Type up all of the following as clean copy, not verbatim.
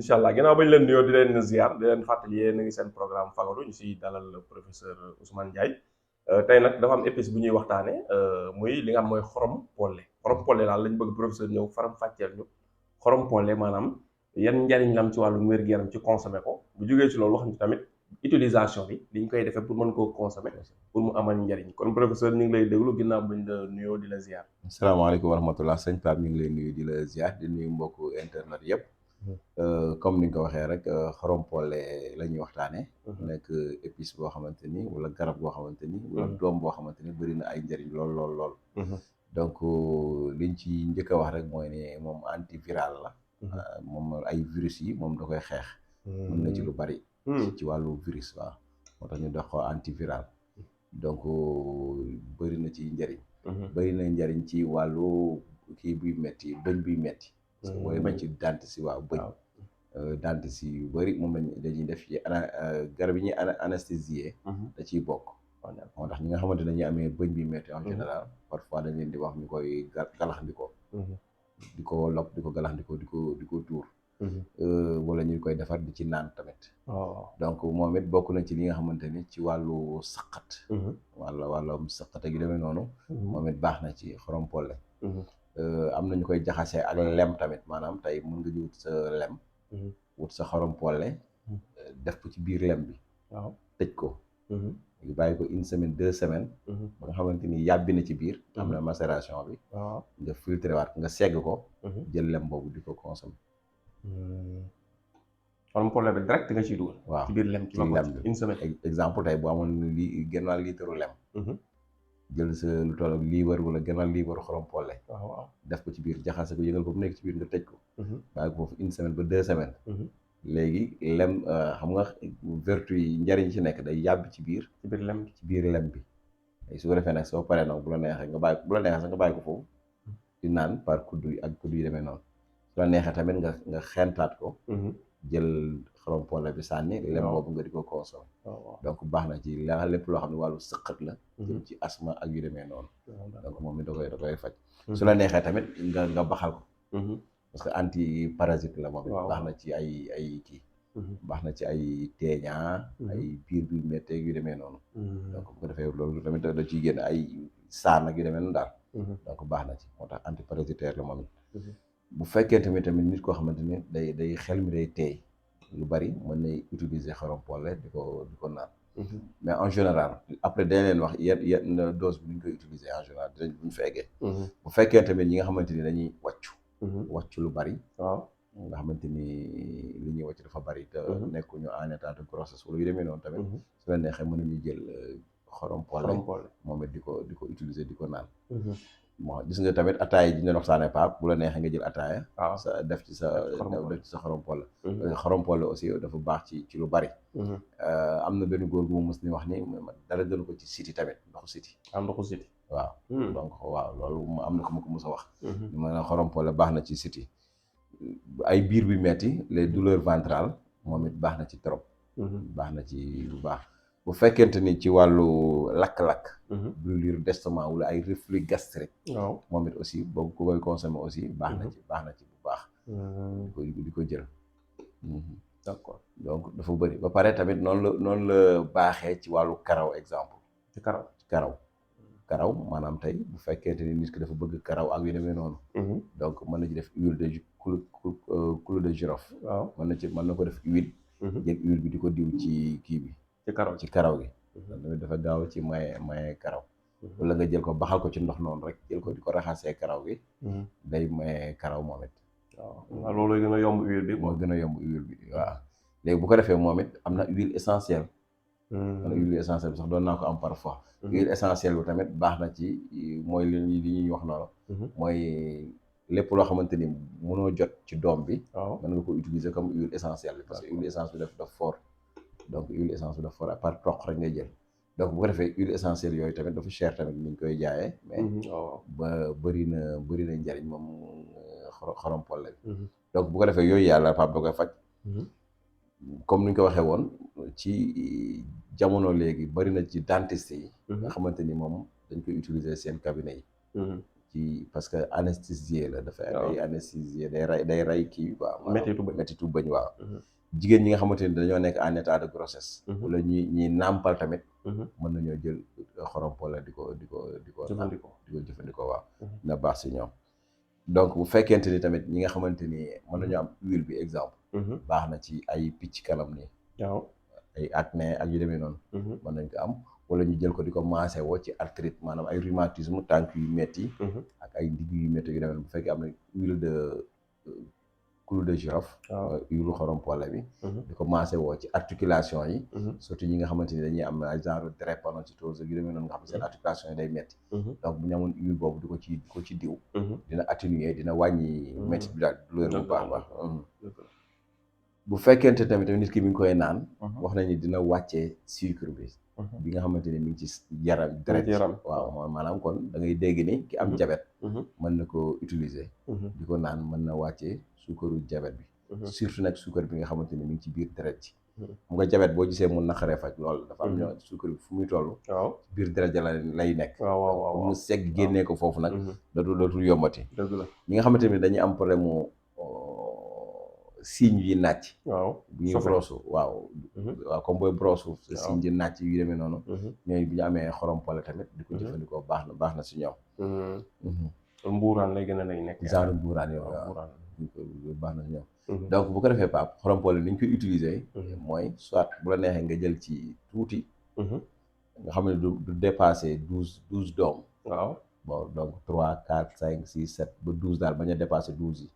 incha allah ginnaaw bañ leen nuyoo di leen ziar di leen fàttali yéen a ngi seen programme Fagaru ñu si dalal professeur Ousmane Ndiaye tey nag dafa am épice bu ñuy waxtaane muy li nga xam mooy xorom polle daal lañ bëgg professeur ñëw faram fàcceel ñu xorom polle maanaam yan njariñ la am ci wàllu wér-gu-yaram ci consommer ko bu jógee ci loolu wax ñu tamit utilisation bi liñ koy defee pour mën koo consommer pour mu amal njariñ kon professeur ñu ngi lay déglu ginnaaw bañ la nuyoo di la ziar. asalaamaaleykum wa rahmatullah sëñ Pape ñu ngi lay nuyu di la ziar di nuyu mbokku internet yëpp. comme ni nga ko waxee rek xorom polle la ñuy waxtaanee. nekk épice boo xamante ni wala garab boo xamante ni. wala doom boo xamante ni bëri na ay njëriñ lool. donc liñ ci njëkk a wax rek mooy ne moom antiviral la. moom ay virus yi moom da koy xeex. mën na ci lu bari. ci wàllu virus waaw moo tax ñu dox ko antiviral. donc bëri na ci njëriñ. bëri na njëriñ ci wàllu kii buy metti bëñ buy metti. parce que booy bañ ci dentiste yi waaw bëñ. dentiste yu bëri moom dañuy def ci garab yi ñuy anesthésier. da ciy bokk. moo tax ñi nga xamante ne dañuy amee bëñ bi metti en général parfois dañ leen di wax ñu koy galaxndikoo. di ko lok di ko galaxndikoo di ko tuur. wala ñu koy defar di ci naan tamit. donc moom it bokk na ci li nga xamante ni ci wàllu saqat. wàllum saqat ak yu demee noonu. moom it baax na ci xorom polle. am na ñu koy jaxasee ak lem tamit maanaam tey mën nga wut sa lem. wut sa xorom polle. def ko ci biir lem bi. tëj ko. ñu bàyyi ko 1 semaine 2 semaines. ba nga xamante ni yàbbi na ci biir. am na macération bi. nga filtré waat nga segg ko. jël lem boobu di ko consommer. xorom polle bi direct nga ciy dugal. waaw ci biir lem ci lem bi 1 semaine. exemple tey boo amoon genn wàll litre lem. jël sa lu toll ak liibar wala genn wàll liibar xorom polle. def ko ci biir jaxase ko yëngal ko bu nekk ci biir nga tëj ko. bàyyi ko foofu 1 semaine ba 2 semaines. léegi lem xam nga vertu yi njariñ ci nekk day yàbbi ci biir. ci biir lem bi ci biir lem bi. su ko defee nag soo paree nag bu la neexee nga bàyyi bu la neexee sax nga bàyyi ko foofu. di naan par kuddu yi ak kuddu yi demee noonu. su la neexee tamit nga xentaat ko. jël xorom polle bi sànni. lem boobu nga di ko consommer. donc baax na ci lépp loo xam ne wàllu sëqat la. jëm ci asma ak yu demee noonu. donc moom it da koy faj. su la neexee tamit nga baxal ko. parce que anti parasite la moom. baax na ci ay kii. baax na ci ay teeñaa. ay biir bi méttee yu demee noonu. donc bu ko defee loolu tamit da ciy génn ay saan ak yu demee noonu daal. donc baax na ci moo tax anti parasitaire la moom it. bu fekkee tamit nit koo xamante ni day xel mi day teey lu bari mën na utiliser xorom polle di ko naan. mais en général après dañ leen wax yenn dose bi ñu koy utiliser en général dinañ bu ñu fekkee. bu fekkee tamit ñi nga xamante ni dañuy wàccu lu bari. nga xamante ni li ñuy wàcc dafa bari. te nekkuñu en état de grossesse wala yu demee noonu tamit. su la neexee mën nañu jël xorom polle moom it di ko utiliser di ko naan. bon gis nga tamit ataaya ji ñu waxtaanee Pape bu la neexee nga jël ataaya. sa def ci sa xorom polle. xorom polle aussi dafa baax ci lu bari. am na benn góor gu mu mës ni wax ni dara gënu ko ci siti tamit ndoxu siti. ndoxu siti waaw. donc waaw loolu am na ko ma ko mës a wax. ma ne xorom polle baax na ci siti. ay biir bi metti les douleurs ventrales moom it baax na ci trop. baax na ci lu baax. bu fekkente ni ci wàllu lakk-lakk. brûlure d'estomac wala ay reflux gastrique. moom it aussi boobu ku koy consommer aussi baax na ci bu baax. di ko jël. d'accord donc dafa bëri ba pare tamit noonu la baaxee ci wàllu karaw exemple. ci karaw maanaam tey bu fekkente ni nit ki dafa bëgg karaw ak yu demee noonu. donc mën na ci def huile de clou de girofle. mën na ko def huile. jël huile bi di ko diw ci kii bi. ci karaw gi. dafa gaaw ci maye karaw. wala nga jël ko baxal ko ci ndox noonu rek jël ko di ko raxasee karaw gi. day maye karaw moom it. waaw loolu gën a yomb huile bi. moo gën a yomb huile bi waaw. léegi bu ko defee moom it am na huile essentielle. huile essentielle bi sax doon naa ko am parfois. huile essentielle bi tamit baax na ci mooy li ñuy wax noonu. mooy lépp loo xamante ni mënoo jot ci doom bi. mën nga ko utiliser comme huile essentielle bi parce que huile essence bi daf fort. donc huile essence bi dafa fort à part toq rek ngay jël donc bu ko defee huile essentielle yooyu tamit dafa cher tamit ni ñu koy jaayee. mais ba bëri na njariñ moom xorom polle bi. donc bu ko defee yooyu yàlla Pape da koy faj. comme ni ñu ko waxee woon ci jamono léegi bëri na ci dentiste yi. nga xamante ni moom dañ koy utiliser seen cabinet yi. ci parce que anesthésié la dafa day anesthésié day rey kii quoi méttitu bëñ waaw jigéen ñi nga xamante ni dañoo nekk en état de grossesse wala ñi nàmpal tamit mën nañoo jël xorom polle di ko jëfandikoo waaw na baax si ñoom donc bu fekkente ni tamit ñi nga xamante ni mën nañu am huile bi exemple baax na ci ay picc kanam nii waaw ay acné ak yu demee noonu mën nañ ko am wala ñu jël ko di ko maase woo ci arthrite maanaam ay rhumatisme tànk yu metti ak ay ndigg yu metti yu demee noonu bu fekkee am na huile de clou de girofle huile xorom polle bi di ko maase woo ci articulation yi surtout ñi nga xamante ni dañuy am ay genre drépanocytose yu demee noonu nga xam ne seen articulation yi day metti donc bu ñu amoon huile boobu di ko ci diw dina atténuer dina wàññi metti bi daal douleur bu baax baax bu fekkente tamit nit ki mi ngi koy naan wax nañu dina wàccee sucre bi nga xamante ni mi ngi ci yaram waaw mooy maanaam kon da ngay dégg ni ki am diabète mën na ko utiliser di ko naan mën na wàccee suukaru diabète bi surtout nag suukar bi nga xamante ni mi ngi ci biir deret ci xam nga diabète boo gisee mu naqaree faj loolu dafa am ñoo suukar bi fu muy toll biir deret ja lay nekk bu mu segg génnee ko foofu nag dootul yombati ñi nga xamante ni dañuy am problème mu signe yi nàcc bu ñuy brosse waaw comme booy brosse signe yi nàcc yu demee noonu ñooñu bu ñu amee xorom polle tamit di ko jëfandikoo baax na si ñoom mbuuraan lay gën a lay nekk genre mbuuraan yow baax na si ñoom donc bu ko defee Pape xorom polle ni ñu koy utiliser mooy soit bu la neexee nga jël ci tuuti nga xam ne du dépasser 12 doom waaw bon donc 3 4 5 6 7 ba 12 daal bañ a dépasser 12 yi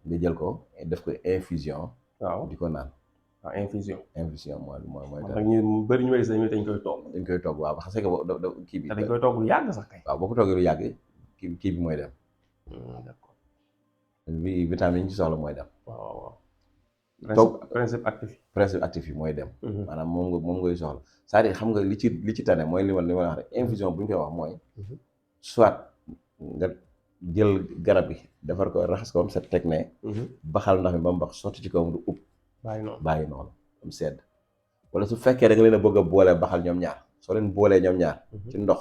nga jël ko def ko infusion di ko naan infusion mooy tax ñu bëri ñu gis dañ koy togg waaw parce que kii bi dañ koy togg lu yàgg sax kay waaw boo ko toggee lu yàgg kii bi mooy dem d'accord vitamine yi ci soxla mooy dem waaw principe actif yi mooy dem maanaam moom ngay soxla c'est-à-dire xam nga li ci tane mooy li ma wax rek infusion bu ñu koy wax mooy soit nga jël garab bi defar ko raxas ko ba mu set teg ne baxal ndox mi ba mu bax sotti ci kawam du ub bàyyi noonu am sedd wala su fekkee da nga leen a bëgg a boole baxal ñoom ñaar soo leen boolee ñoom ñaar ci ndox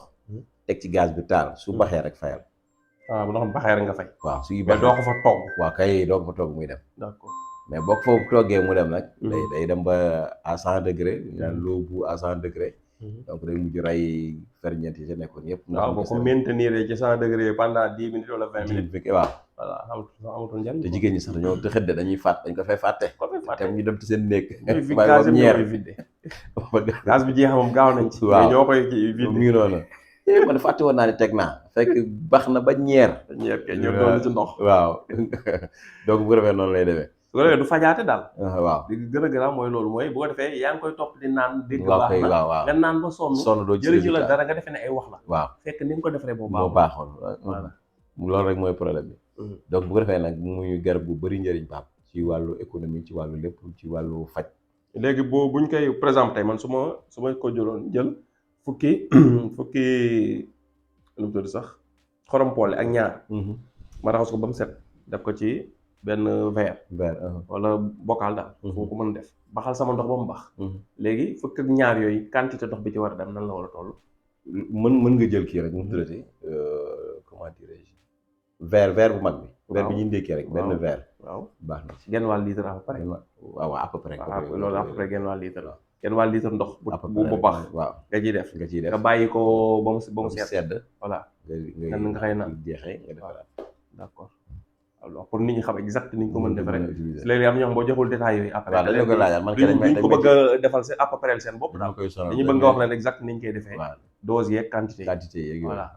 teg ci gaz bi taal su baxee rek fayal bu ndox mi baxee rek nga fay waaw su mais doo ko fa togg waaw kay doo ko fa togg muy dem d'accord mais boo ko foofu toggee mu dem nag day dem ba à 100 degré naan l'eau bout à 100 degré donc day mujj rey ferñeent yi ci nekkoon yëpp. waaw boo ko maintenir ci 100 degré pendant 10 minutes wala 20 minutes. waaw voilà amatul njariñ. te jigéen ñi sax dañoo te xëdd dañ ko fay fàtte. te ñu dem ci seen néeg. gaz bi ñëw vidé. gaz bi jeex moom gaaw nañ ci. waaw ñoo koy vidé mi ngi noonu. man fàtte woon naa ne teg naa fekk baax na ba ñeer. ñeer kay ñëw doon ci ndox. waaw donc bu defee noonu lay demee. su ko defee du fajaate daal. waaw li gën a garaaw mooy loolu mooy bu ko defee yaa ngi koy topp di naan. dégg baax na nga naan ba sonn doo ci jëriñu la dara nga defee ne ay wax la. waaw fekk ni nga ko defaree moo baaxoon voilà loolu rek mooy problème bi. donc bu ko defee nag muy garab bu bëri njëriñ Pape ci wàllu économie ci wàllu lépp ci wàllu faj. léegi buñ koy présenté tey man su ma ko jël fukki lu mu tudd sax xorom poole ak ñaar. ma raxas ko ba mu set def ko ci benn verre wala bocal daal. foo ko mën def baxal sama ndox ba mu bax. léegi fukk ak ñaar yooyu quantité ndox bi ci war a dem nan la war a toll. mën nga jël kii rek mu tuddati comment dirais-je verre bu mag bi. verre bi ñu ndékkee rek benn verre. waaw baax na ci genn wàll litre à peu près. waaw à peu près. loolu à peu près genn wàll litre la. genn wàll litre ndox. bu bax waaw nga ciy def. nga bàyyi ko ba mu sedd. voilà nga xëy na jeexee nga defaraat. d'accord alors pour nit ñi xam exact ni ñu ko mën defee rek léegi am na ñoo xam boo joxul détails yooyu après waaw dañ ko laajal man duñ ko bëgg a defal seen à peu près seen bopp daal dañuy bëgg nga wax leen exact ni ñu koy defee dose yeeg quantité yeeg yooyu voilà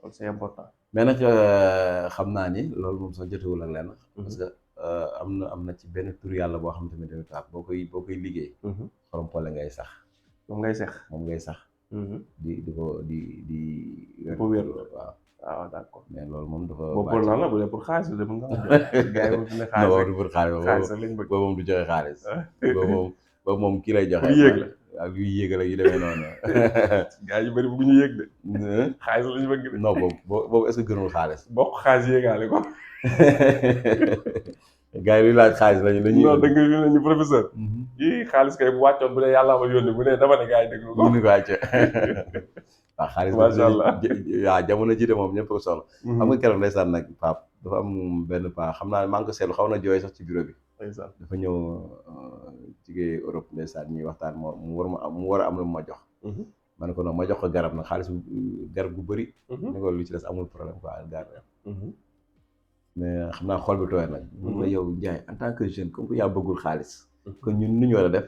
loolu c'est important mais nag xam naa ni loolu moom sax jotewul ak lenn parce que am na ci benn tur yàlla boo xam tamit boo koy liggéey xorom poole ngay sax moom ngay sax di ko ko wér waaw waaw d'accord mais loolu moom dafa. boobu pour lan la bu dee pour xaalis la mën nga xam ne gars yi moom ne xaalis rek pour xaalis lañ bëgg boobu moom du joxe xaalis. boobu moom kii lay joxe. lu yéeg la ak yu yéeg la yu demee noonu. gars yu bëri bu ñu yéeg de. xaalis lañ bëgg de. non boobu est-ce que gënul xaalis. bokk xaalis yéegaale ko. gars yi luy laaj xaalis lañu. non da nga ñu professeur. yii xaalis kay bu wàccoon bu ne yàlla ma yónni bu ne dama ne gars yi déglu ko. ñu ko wàcce. waaw xaalis de macha allah. waaw jamono ji de moom ñëpp ko soxla. xam nga keroog ndeysaan nag Pape dafa am benn paa xam naa ne maa ngi ko seetlu xaw na jooy sax ci bureau bi. ndeysaan. dafa ñëw jigéen Europe ndeysaan ñuy waxtaan mu war a am lu ma jox. ma ne ko non ma jox ko garab nag xaalis garab gu bëri. ne ko lu ci des amul problème quoi garab. mais xam naa xol bi tooy nag. mun na yow Ndiaye en tant que jeune comme que yaa bëggul xaalis. kon ñun nu ñu war a def.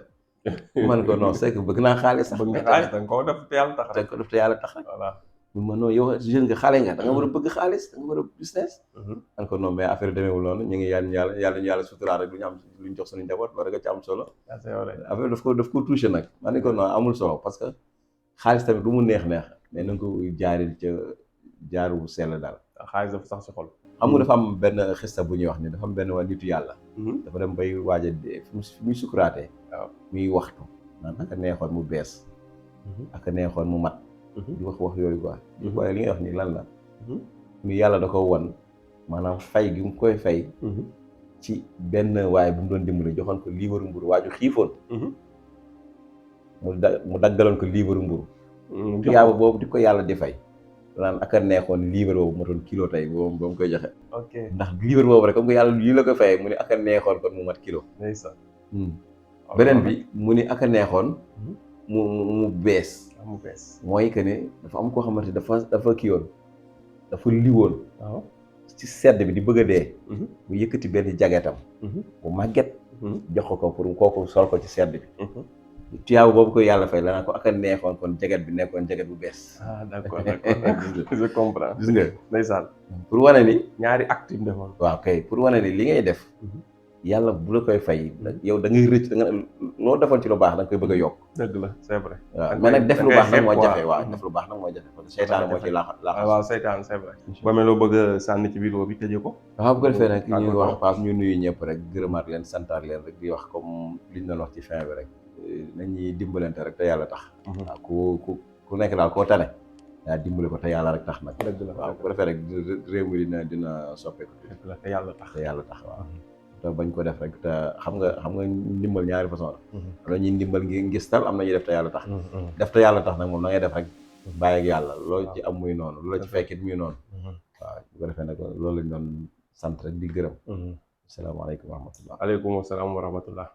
man ko non c'est que bëgg naa xaalis sax. bëgg nga xaalis da nga koo def te yàlla tax rek. da nga ko def te yàlla tax rek. voilà. man non yow jeune nga xale nga da nga war a bëgg xaalis da nga war a business. man ko non mais affaire demeewul noonu ñu ngi yàlla ñu yàlla suturaal rek lu ñu am lu ñu jox suñu njaboot loolu rek a ci am solo. affaire daf ko touché nag. ma ne ko non amul solo parce que xaalis tamit lu mu neex mais na nga ko jaaril ca jaaru sell daal. xaalis dafa sax si xol. xam nga dafa am benn xista bu ñuy wax ni dafa am benn waa nitu yàlla. dafa dem bay waaj a dee fi muy sukuraatee. waaw muy waxtu naan aka neexoon mu bees. aka neexoon mu mat. di wax yooyu quoi. di waaye li ngay wax nii lan la. ni yàlla da ko won maanaam fay gi mu koy fay. ci benn waaye bu mu doon dimbali joxoon ko liibaru mburu waaju xiifoon. mu daggaloon ko liibaru mburu. tuyaaba boobu di ko yàlla di fay. naan aka neexoon liibar boobu matoon kilo tey boobu ba mu koy joxe. ok ndax liibar boobu rek comme que yàlla lii la ko fayee mu ne aka neexoon kon mu mat kilo. ndeysaan. beneen bi mu ni aka neexoon. mu bees. mu bees mooy que ne dafa am koo xamante dafa kii woon dafa liwoon. waaw ci sedd bi di bëgg a dee. mu yëkkati benn jagetam. bu màgget. jox ko pour kooku sol ko ci sedd bi. tuyaabu boobu ko yàlla fay la naa ko ak a neexoon kon jaget bi nekkoon jaget bu bees. ah d'accord je comprends. gis nga ndeysaan. pour wane ni. ñaari acte yu defoon. waaw kay pour wane ni li ngay def. yàlla bu la koy fay. yow da ngay rëcc da nga loo defoon ci lu baax da nga koy bëgg a yokk. dëgg la c'est vrai. waaw mais nag def lu baax nag moo jafe waaw def lu baax nag moo jafe parce que seytaan moo ci laax. waaw seytaan c'est vrai. ba mel loo bëgg a sànni ci vidéo bi tëjee ko. waaw bu ko defee nag ñuy wax Pape ñu nuyu ñëpp rek gërëmaat leen santaat leen rek di wax comme liñ doon wax ci fin bi rek nañuy dimbalante rek te yàlla tax. waaw ku nekk daal koo tane. yaa dimbale ko te yàlla rek tax nag. dëgg la waaw bu ko defee rek réew mi dina soppeeku. dëgg la te yàlla tax waaw. te bañ ko def rek te xam nga ndimbal ñaari façon la. am na ñuy ndimbal ngi ngistal am na ñuy def te yàlla tax. def te yàlla tax nag moom na ngay def rek. bàyyi ak yàlla loolu ci am muy noonu loolu ci fekkit muy noonu. waaw bu ko defee nag loolu lañ doon sant rek di gërëm. asalaamaaleykum wa rahmatullah. aleykum salaam wa rahmatullah.